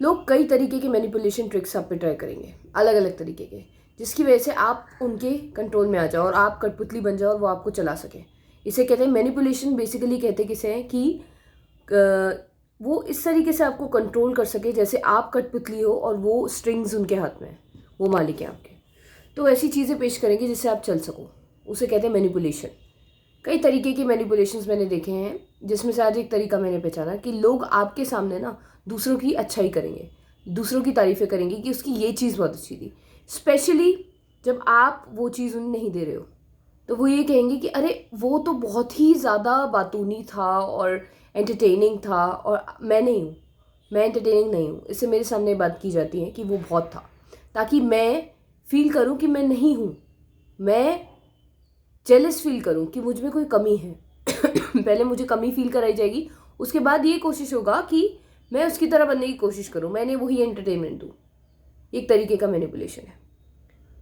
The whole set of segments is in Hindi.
लोग कई तरीके के मैनिपुलेशन ट्रिक्स आप पे ट्राई करेंगे, अलग अलग तरीके के, जिसकी वजह से आप उनके कंट्रोल में आ जाओ और आप कठपुतली बन जाओ और वो आपको चला सके। इसे कहते हैं मैनिपुलेशन। बेसिकली कहते किसे हैं कि वो इस तरीके से आपको कंट्रोल कर सके जैसे आप कठपुतली हो और वो स्ट्रिंग्स उनके हाथ में है, वो मालिक हैं आपके। तो ऐसी चीज़ें पेश करेंगे जिससे आप चल सको, उसे कहते हैं मैनिपुलेशन। कई तरीके के मैनिपुलेशंस मैंने देखे हैं, जिसमें से आज एक तरीका मैंने पहचाना कि लोग आपके सामने ना दूसरों की अच्छाई करेंगे, दूसरों की तारीफ़ें करेंगे कि उसकी ये चीज़ बहुत अच्छी थी। स्पेशली जब आप वो चीज़ उन्हें नहीं दे रहे हो, तो वो ये कहेंगे कि अरे वो तो बहुत ही ज़्यादा बातूनी था और एंटरटेनिंग था और मैं नहीं हूँ, मैं एंटरटेनिंग नहीं हूँ। इससे मेरे सामने बात की जाती है कि वो बहुत था, ताकि मैं फील करूँ कि मैं नहीं हूँ, मैं जेलस फील करूँ कि मुझ में कोई कमी है। पहले मुझे कमी फील कराई जाएगी, उसके बाद ये कोशिश होगा कि मैं उसकी तरह बनने की कोशिश करूँ, मैंने वही एंटरटेनमेंट दूँ। एक तरीके का मैनिपुलेशन है।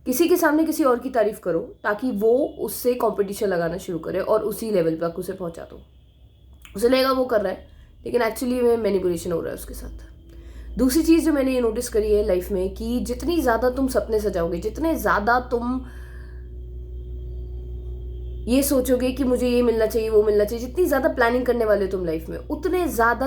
किसी के सामने किसी और की तारीफ़ करो ताकि वो उससे कंपटीशन लगाना शुरू करे और उसी लेवल तक उसे पहुंचा दो। उसे लगेगा वो कर रहा है, लेकिन एक्चुअली में मैनिपुलेशन हो रहा है उसके साथ। दूसरी चीज़ जो मैंने ये नोटिस करी है लाइफ में कि जितनी ज़्यादा तुम सपने सजाओगे, जितने ज़्यादा तुम ये सोचोगे कि मुझे ये मिलना चाहिए वो मिलना चाहिए, जितनी ज़्यादा प्लानिंग करने वाले हो तुम लाइफ में, उतने ज़्यादा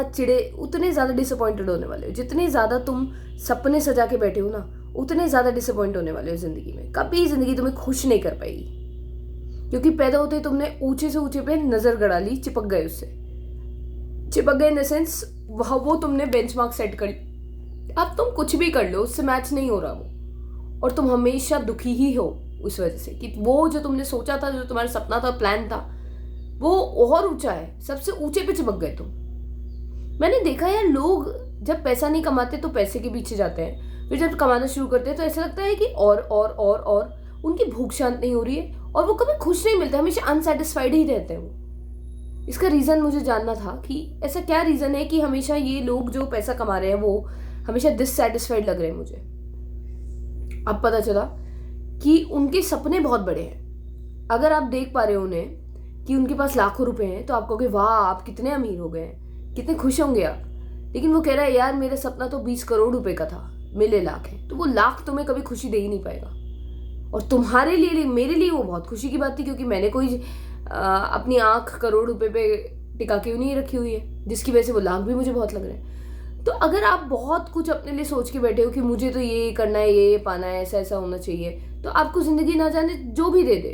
उतने ज़्यादा डिसअपॉइंटेड होने वाले हो। जितने ज़्यादा तुम सपने सजा के बैठे हो ना, उतने ज़्यादा डिसअपॉइंट होने वाले हो ज़िंदगी में। कभी ज़िंदगी तुम्हें खुश नहीं कर पाएगी, क्योंकि पैदा होते ही तुमने ऊंचे से ऊंचे पे नज़र गड़ा ली, चिपक गए उससे। चिपक गए इन द सेंस वह वो तुमने बेंचमार्क सेट कर, अब तुम कुछ भी कर लो उससे मैच नहीं हो रहा वो, और तुम हमेशा दुखी ही हो उस वजह से कि वो जो तुमने सोचा था, जो तुम्हारा सपना था, प्लान था, वो और ऊंचा है, सबसे ऊंचे पे चिपक गए तुम। मैंने देखा यार, लोग जब पैसा नहीं कमाते तो पैसे के पीछे जाते हैं, फिर जब कमाना शुरू करते हैं तो ऐसा लगता है कि और उनकी भूख शांत नहीं हो रही है और वो कभी खुश नहीं मिलते, हमेशा अनसेटिस्फाइड ही रहते हैं वो। इसका रीज़न मुझे जानना था कि ऐसा क्या रीज़न है कि हमेशा ये लोग जो पैसा कमा रहे हैं वो हमेशा डिससैटिस्फाइड लग रहे हैं मुझे। अब पता चला कि उनके सपने बहुत बड़े हैं। अगर आप देख पा रहे हो उन्हें कि उनके पास लाखों रुपए हैं तो आप कहोगे वाह आप कितने अमीर हो गए हैं, कितने खुश होंगे आप। लेकिन वो कह रहा है यार मेरा सपना तो 20 करोड़ रुपए का था, मिले लाख है। तो वो लाख तुम्हें कभी खुशी दे ही नहीं पाएगा। और तुम्हारे लिए, मेरे लिए वो बहुत खुशी की बात थी, क्योंकि मैंने कोई अपनी आंख करोड़ रुपए पे टिका के नहीं रखी हुई है, जिसकी वजह से वो लाख भी मुझे बहुत लग रहे हैं। तो अगर आप बहुत कुछ अपने लिए सोच के बैठे हो कि मुझे तो ये करना है, ये पाना है, ऐसा ऐसा होना चाहिए, तो आपको जिंदगी ना जाने जो भी दे दे।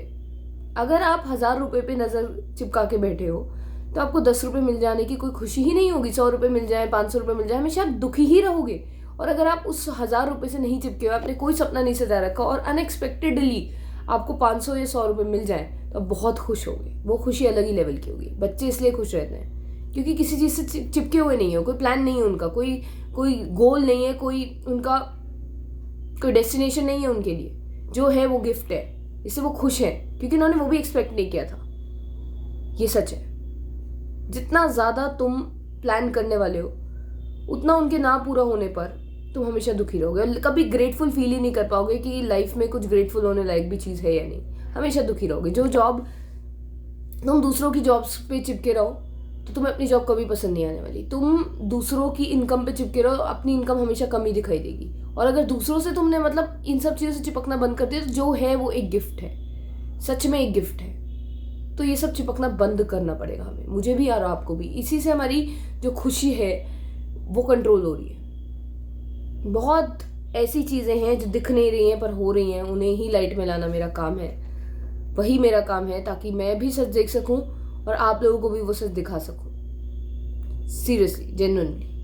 अगर आप 1000 रुपए पे नजर चिपका के बैठे हो तो आपको 10 रुपए मिल जाने की कोई खुशी ही नहीं होगी। 100 रुपए मिल जाए, 500 रुपए मिल जाए, हमेशा आप दुखी ही रहोगे। और अगर आप उस 1000 रुपए से नहीं चिपके हो, आपने कोई सपना नहीं सजा रखा और अनएक्सपेक्टेडली आपको 500 या 100 रुपए मिल जाए, तो आप बहुत खुश होगे। वो खुशी अलग ही लेवल की होगी। बच्चे इसलिए खुश रहते हैं क्योंकि किसी चीज़ से चिपके हुए नहीं हो, कोई प्लान नहीं है उनका, कोई गोल नहीं है, कोई उनका कोई डेस्टिनेशन नहीं है उनके लिए। जो है वो गिफ्ट है, इससे वो खुश है क्योंकि उन्होंने वो भी एक्सपेक्ट नहीं किया था। ये सच है। जितना ज़्यादा तुम प्लान करने वाले हो, उतना उनके ना पूरा होने पर तुम हमेशा दुखी रहोगे। कभी ग्रेटफुल फील ही नहीं कर पाओगे कि लाइफ में कुछ ग्रेटफुल होने लायक भी चीज़ है या नहीं। हमेशा दुखी रहोगे। जो जॉब तुम दूसरों की जॉब्स पे चिपके रहो तो तुम्हें अपनी जॉब कभी पसंद नहीं आने वाली। तुम दूसरों की इनकम पे चिपके रहो, अपनी इनकम हमेशा कम ही दिखाई देगी। और अगर दूसरों से तुमने मतलब इन सब चीज़ों से चिपकना बंद कर दिया तो जो है वो एक गिफ्ट है, सच में एक गिफ्ट है। तो ये सब चिपकना बंद करना पड़ेगा हमें, मुझे भी और आपको भी। इसी से हमारी जो खुशी है वो कंट्रोल हो रही है। बहुत ऐसी चीज़ें हैं जो दिख नहीं रही हैं पर हो रही हैं, उन्हें ही लाइट में लाना मेरा काम है। वही मेरा काम है ताकि मैं भी सच देख सकूं और आप लोगों को भी वो सच दिखा सकूं। Seriously, genuinely.